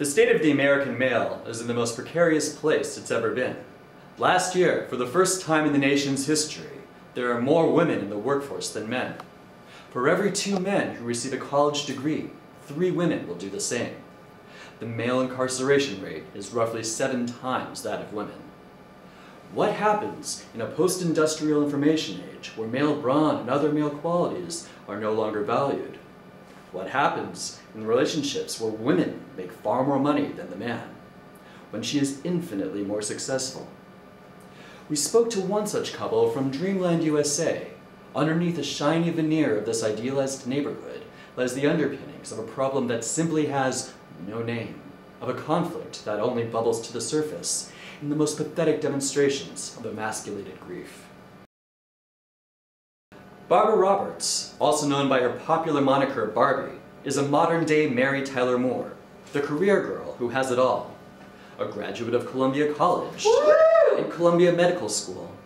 The state of the American male is in the most precarious place it's ever been. Last year, for the first time in the nation's history, there are more women in the workforce than men. For every 2 men who receive a college degree, 3 women will do the same. The male incarceration rate is roughly 7 times that of women. What happens in a post-industrial information age where male brawn and other male qualities are no longer valued? What happens in relationships where women make far more money than the man, when she is infinitely more successful? We spoke to one such couple from Dreamland, USA. Underneath a shiny veneer of this idealized neighborhood lies the underpinnings of a problem that simply has no name, of a conflict that only bubbles to the surface in the most pathetic demonstrations of emasculated grief. Barbara Roberts, also known by her popular moniker Barbie, is a modern-day Mary Tyler Moore, the career girl who has it all. A graduate of Columbia College and Columbia Medical School,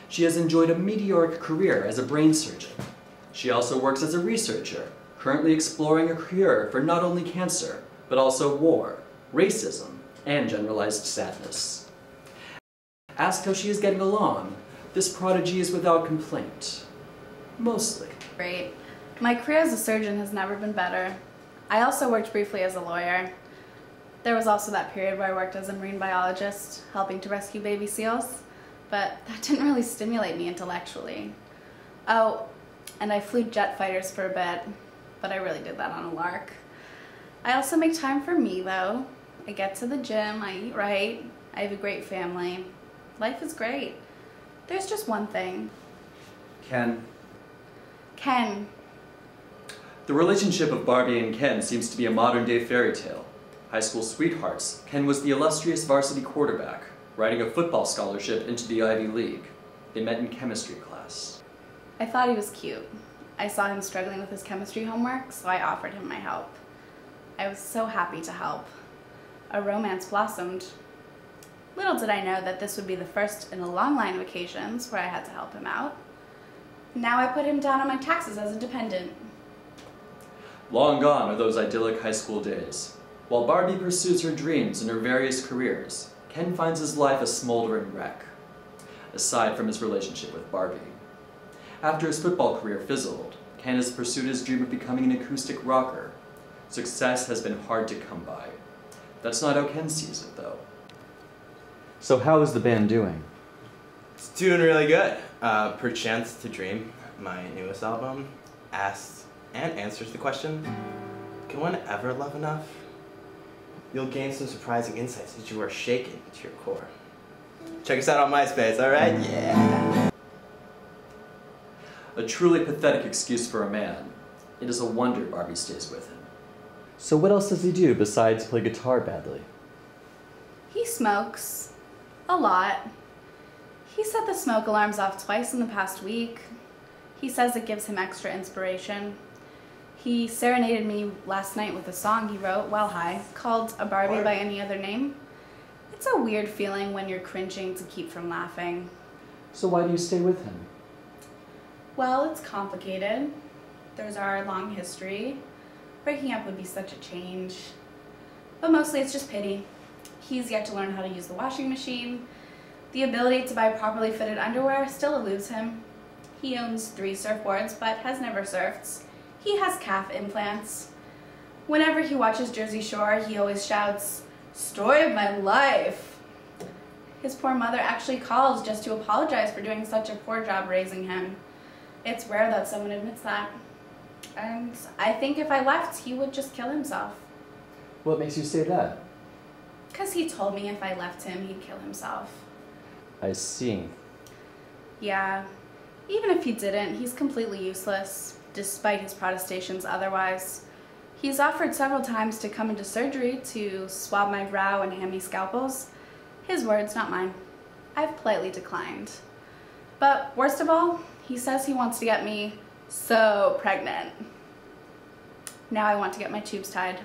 she has enjoyed a meteoric career as a brain surgeon. She also works as a researcher, currently exploring a cure for not only cancer, but also war, racism, and generalized sadness. Asked how she is getting along, this prodigy is without complaint. Mostly. Great. My career as a surgeon has never been better. I also worked briefly as a lawyer. There was also that period where I worked as a marine biologist, helping to rescue baby seals, but that didn't really stimulate me intellectually. Oh, and I flew jet fighters for a bit, but I really did that on a lark. I also make time for me, though. I get to the gym, I eat right, I have a great family. Life is great. There's just one thing. Ken. Ken. The relationship of Barbie and Ken seems to be a modern-day fairy tale. High school sweethearts, Ken was the illustrious varsity quarterback, riding a football scholarship into the Ivy League. They met in chemistry class. I thought he was cute. I saw him struggling with his chemistry homework, so I offered him my help. I was so happy to help. A romance blossomed. Little did I know that this would be the first in a long line of occasions where I had to help him out. Now I put him down on my taxes as a dependent. Long gone are those idyllic high school days. While Barbie pursues her dreams in her various careers, Ken finds his life a smoldering wreck, aside from his relationship with Barbie. After his football career fizzled, Ken has pursued his dream of becoming an acoustic rocker. Success has been hard to come by. That's not how Ken sees it, though. So how is the band doing? It's doing really good. Perchance to Dream, my newest album, asks and answers the question, can one ever love enough? You'll gain some surprising insights as you are shaken to your core. Check us out on MySpace, alright? Yeah! A truly pathetic excuse for a man. It is a wonder Barbie stays with him. So what else does he do besides play guitar badly? He smokes. A lot. He set the smoke alarms off twice in the past week. He says it gives him extra inspiration. He serenaded me last night with a song he wrote while high, called A Barbie by Any Other Name. It's a weird feeling when you're cringing to keep from laughing. So why do you stay with him? Well, it's complicated. There's our long history. Breaking up would be such a change. But mostly it's just pity. He's yet to learn how to use the washing machine. The ability to buy properly fitted underwear still eludes him. He owns 3 surfboards, but has never surfed. He has calf implants. Whenever he watches Jersey Shore, he always shouts, "Story of my life!" His poor mother actually calls just to apologize for doing such a poor job raising him. It's rare that someone admits that. And I think if I left, he would just kill himself. What makes you say that? 'Cause he told me if I left him, he'd kill himself. I see. Yeah, even if he didn't, he's completely useless, despite his protestations otherwise. He's offered several times to come into surgery to swab my brow and hand me scalpels. His words, not mine. I've politely declined. But worst of all, he says he wants to get me so pregnant. Now I want to get my tubes tied.